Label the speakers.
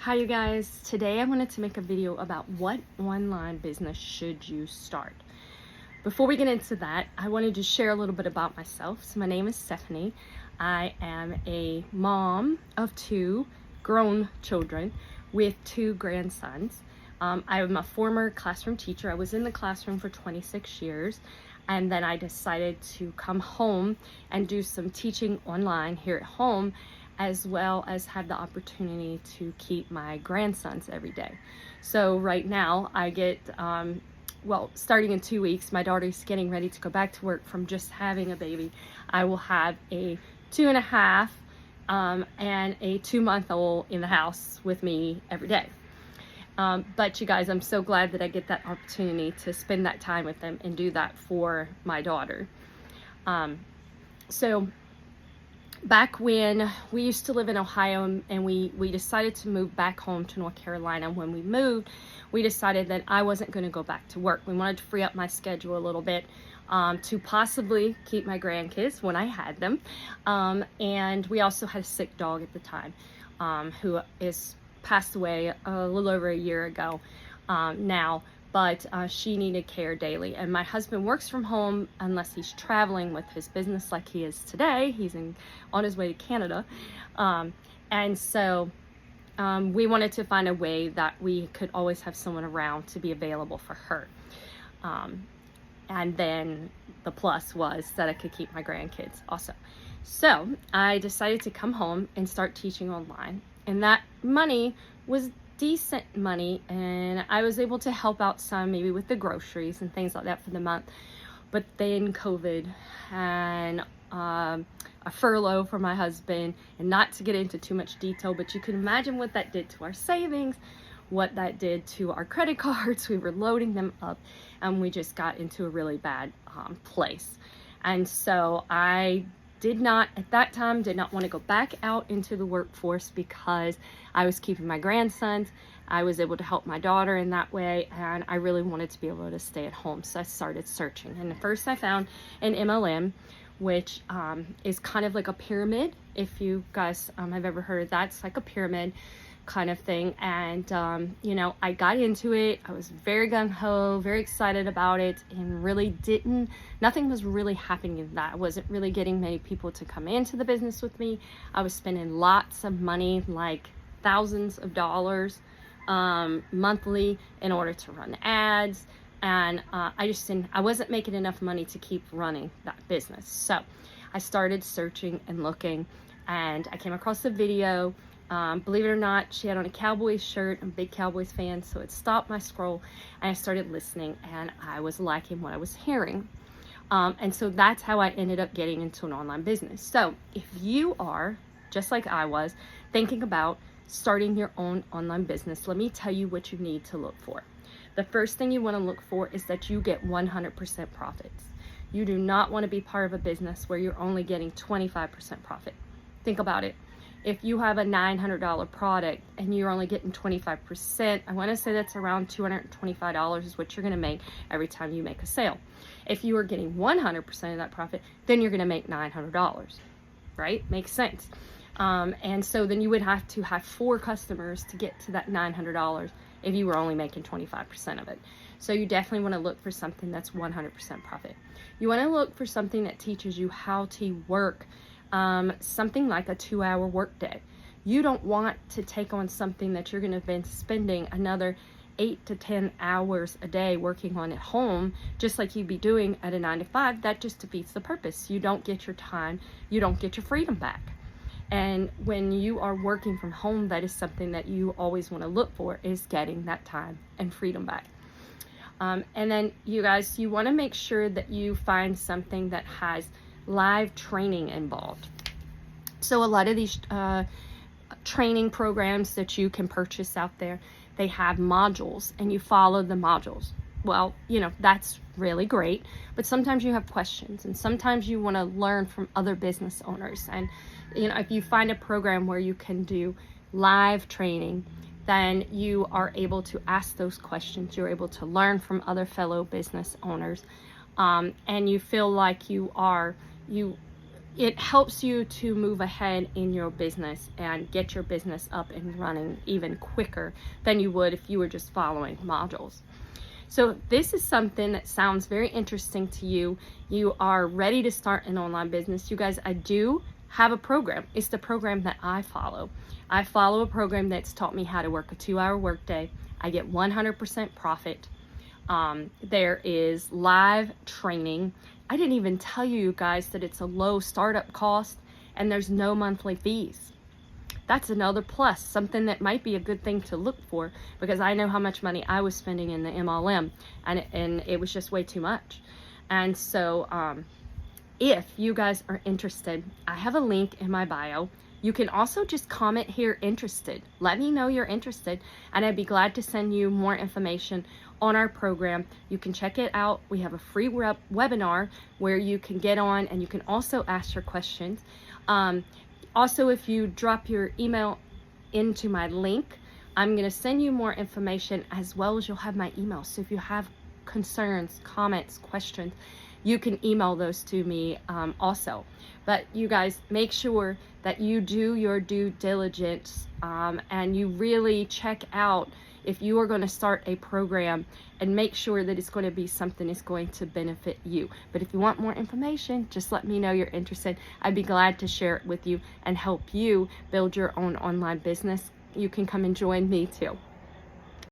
Speaker 1: Hi you guys, today I wanted to make a video about what online business should you start. Before we get into that, I wanted to share a little bit about myself. So my name is Stephanie. I am a mom of two grown children with two grandsons. I am a former classroom teacher. I was in the classroom for 26 years, and then I decided to come home and do some teaching online here at home, as well as have the opportunity to keep my grandsons every day. So right now I get, starting in 2 weeks, my daughter's getting ready to go back to work from just having a baby. I will have a 2.5 and a 2-month-old in the house with me every day. But you guys, I'm so glad that I get that opportunity to spend that time with them and do that for my daughter. So back when we used to live in Ohio and we decided to move back home to North Carolina, when we moved, we decided that I wasn't going to go back to work. We wanted to free up my schedule a little bit to possibly keep my grandkids when I had them. And we also had a sick dog at the time who is passed away a little over a year ago now. But she needed care daily. And my husband works from home unless he's traveling with his business like he is today. He's on his way to Canada. And so we wanted to find a way that we could always have someone around to be available for her. And then the plus was that I could keep my grandkids also. So I decided to come home and start teaching online. And that money was decent money, and I was able to help out some, maybe with the groceries and things like that for the month. But then COVID and a furlough for my husband, and not to get into too much detail, but you can imagine what that did to our savings, what that did to our credit cards. We were loading them up, and we just got into a really bad place. And so I did not want to go back out into the workforce because I was keeping my grandsons. I was able to help my daughter in that way, and I really wanted to be able to stay at home. So I started searching, and first I found an MLM, which is kind of like a pyramid. If you guys have ever heard of that, it's like a pyramid kind of thing. And I got into it. I was very gung-ho, very excited about it, and really nothing was really happening in that. I wasn't really getting many people to come into the business with me. I was spending lots of money, like thousands of dollars monthly, in order to run ads, and I wasn't making enough money to keep running that business. So I started searching and looking, and I came across a video. Believe it or not, she had on a Cowboys shirt. I'm a big Cowboys fan, so it stopped my scroll, and I started listening, and I was liking what I was hearing. And so that's how I ended up getting into an online business. So if you are, just like I was, thinking about starting your own online business, let me tell you what you need to look for. The first thing you want to look for is that you get 100% profits. You do not want to be part of a business where you're only getting 25% profit. Think about it. If you have a $900 product and you're only getting 25%, I want to say that's around $225 is what you're going to make every time you make a sale. If you are getting 100% of that profit, then you're going to make $900, right? Makes sense. And so then you would have to have 4 customers to get to that $900 if you were only making 25% of it. So you definitely want to look for something that's 100% profit. You want to look for something that teaches you how to work, something like a 2-hour workday. You don't want to take on something that you're going to be spending another 8 to 10 hours a day working on at home, just like you'd be doing at a 9-to-5. That just defeats the purpose. You don't get your time, you don't get your freedom back. And when you are working from home, that is something that you always want to look for, is getting that time and freedom back. And then you guys, you want to make sure that you find something that has live training involved. So a lot of these training programs that you can purchase out there, they have modules, and you follow the modules. Well, that's really great, but sometimes you have questions, and sometimes you want to learn from other business owners. And if you find a program where you can do live training, then you are able to ask those questions. You're able to learn from other fellow business owners, and you feel like you it helps you to move ahead in your business and get your business up and running even quicker than you would if you were just following modules. So this is something that sounds very interesting to you. You are ready to start an online business. You guys, I do have a program. It's the program that I follow. I follow a program that's taught me how to work a 2-hour workday. I get 100% profit. There is live training. I didn't even tell you guys that it's a low startup cost and there's no monthly fees. That's another plus, something that might be a good thing to look for, because I know how much money I was spending in the MLM, and it was just way too much. And so if you guys are interested, I have a link in my bio. You can also just comment here, interested. Let me know you're interested, and I'd be glad to send you more information on our program. You can check it out. We have a free webinar where you can get on, and you can also ask your questions. Also, if you drop your email into my link, I'm going to send you more information, as well as you'll have my email. So if you have concerns, comments, questions, you can email those to me also. But you guys, make sure that you do your due diligence and you really check out if you are going to start a program, and make sure that it's going to be something that's going to benefit you. But if you want more information, just let me know you're interested. I'd be glad to share it with you and help you build your own online business. You can come and join me too.